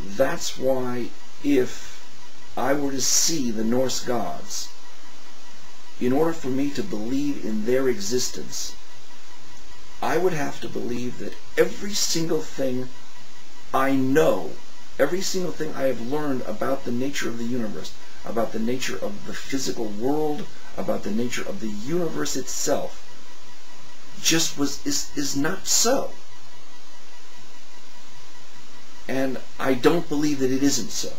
That's why if I were to see the Norse gods, in order for me to believe in their existence, I would have to believe that every single thing I know, every single thing I have learned about the nature of the universe, about the nature of the physical world, about the nature of the universe itself, just is not so. And I don't believe that it isn't so.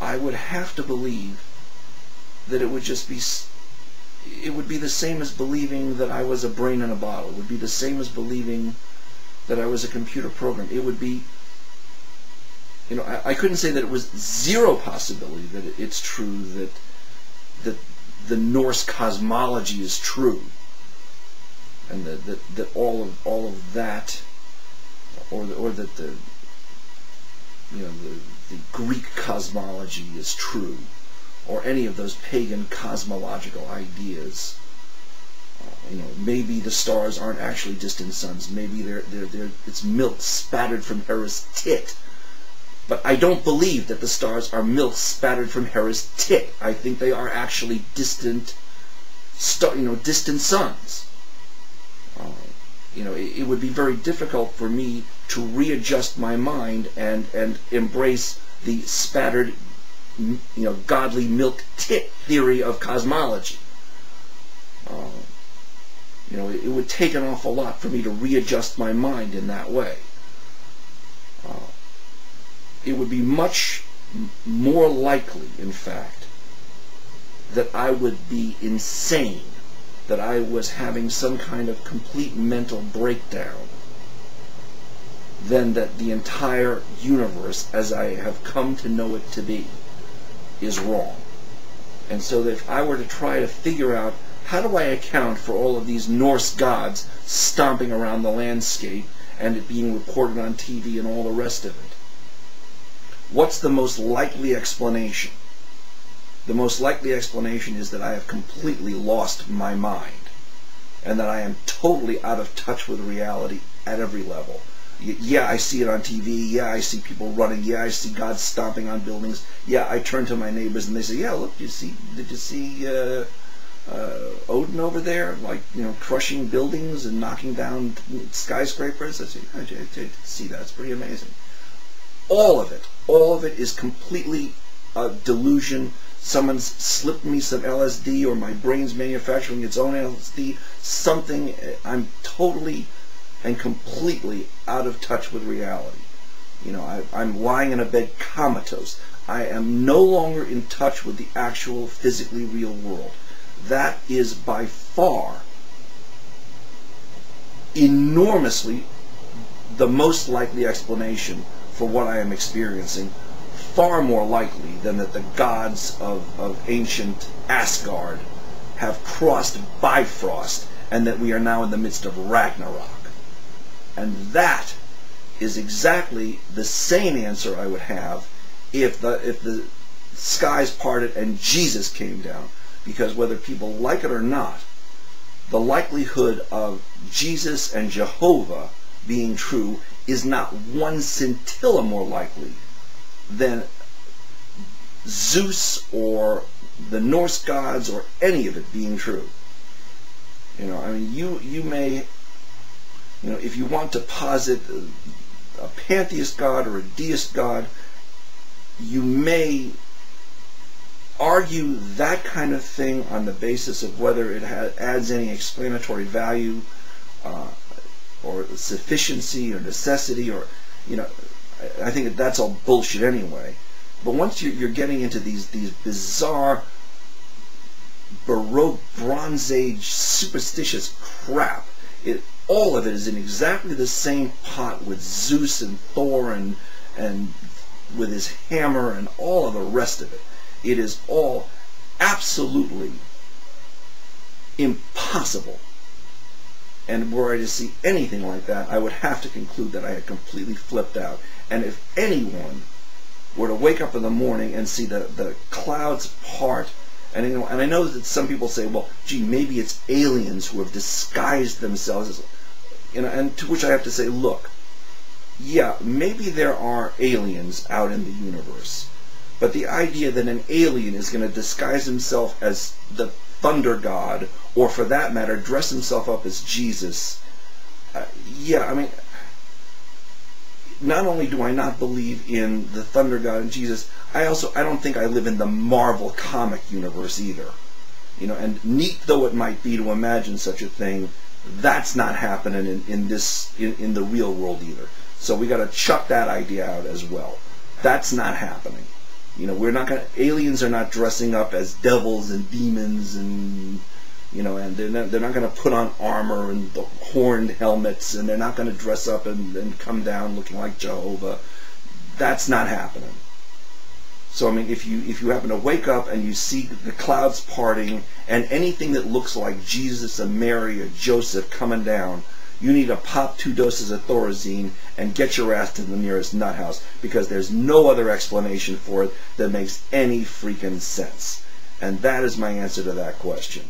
I would have to believe that it would just be, it would be the same as believing that I was a brain in a bottle. It would be the same as believing that I was a computer program. It would be, you know, I couldn't say that it was zero possibility that it's true, that the Norse cosmology is true, and that all of that, or that the Greek cosmology is true, or any of those pagan cosmological ideas. Maybe the stars aren't actually distant suns. Maybe it's milk spattered from Hera's tit. But I don't believe that the stars are milk spattered from Hera's tit. I think they are actually distant suns. It would be very difficult for me to readjust my mind and embrace the spattered, godly milk tit theory of cosmology. It would take an awful lot for me to readjust my mind in that way. It would be much more likely, in fact, that I would be insane, that I was having some kind of complete mental breakdown, than that the entire universe, as I have come to know it to be, is wrong. And so that if I were to try to figure out, how do I account for all of these Norse gods stomping around the landscape and it being reported on TV and all the rest of it? What's the most likely explanation? The most likely explanation is that I have completely lost my mind, and that I am totally out of touch with reality at every level. Yeah, I see it on TV. Yeah, I see people running. Yeah, I see God stomping on buildings. Yeah, I turn to my neighbors and they say, "Yeah, look, did you see Odin over there, crushing buildings and knocking down skyscrapers?" I say, "I did see that. It's pretty amazing." All of it is completely a delusion. Someone's slipped me some LSD, or my brain's manufacturing its own LSD. Something. I'm totally and completely out of touch with reality. I'm lying in a bed comatose. I am no longer in touch with the actual physically real world. That is by far, enormously, the most likely explanation for what I am experiencing, far more likely than that the gods of ancient Asgard have crossed Bifrost and that we are now in the midst of Ragnarok. And that is exactly the same answer I would have if the skies parted and Jesus came down. Because whether people like it or not, the likelihood of Jesus and Jehovah being true is not one scintilla more likely than Zeus or the Norse gods or any of it being true. You may, if you want to posit a pantheist god or a deist god, you may argue that kind of thing on the basis of whether it adds any explanatory value or sufficiency or necessity, or I think that's all bullshit anyway. But once you're getting into these bizarre Baroque Bronze Age superstitious crap, all of it is in exactly the same pot with Zeus and Thor and with his hammer and all of the rest of it. It is all absolutely impossible. And were I to see anything like that, I would have to conclude that I had completely flipped out. And if anyone were to wake up in the morning and see the clouds part, and I know that some people say, well, gee, maybe it's aliens who have disguised themselves as, and to which I have to say, look, yeah, maybe there are aliens out in the universe, but the idea that an alien is going to disguise himself as the thunder god, or for that matter, dress himself up as Jesus, yeah, I mean, not only do I not believe in the thunder god and Jesus, I don't think I live in the Marvel comic universe either. You know, and neat though it might be to imagine such a thing, that's not happening in the real world either. So we got to chuck that idea out as well. That's not happening. You know, aliens are not dressing up as devils and demons, and you know, and they're not going to put on armor and the horned helmets, and they're not going to dress up and come down looking like Jehovah. That's not happening. So I mean, if you happen to wake up and you see the clouds parting and anything that looks like Jesus and Mary or Joseph coming down, you need to pop 2 doses of Thorazine and get your ass to the nearest nut house, because there's no other explanation for it that makes any freaking sense. And that is my answer to that question.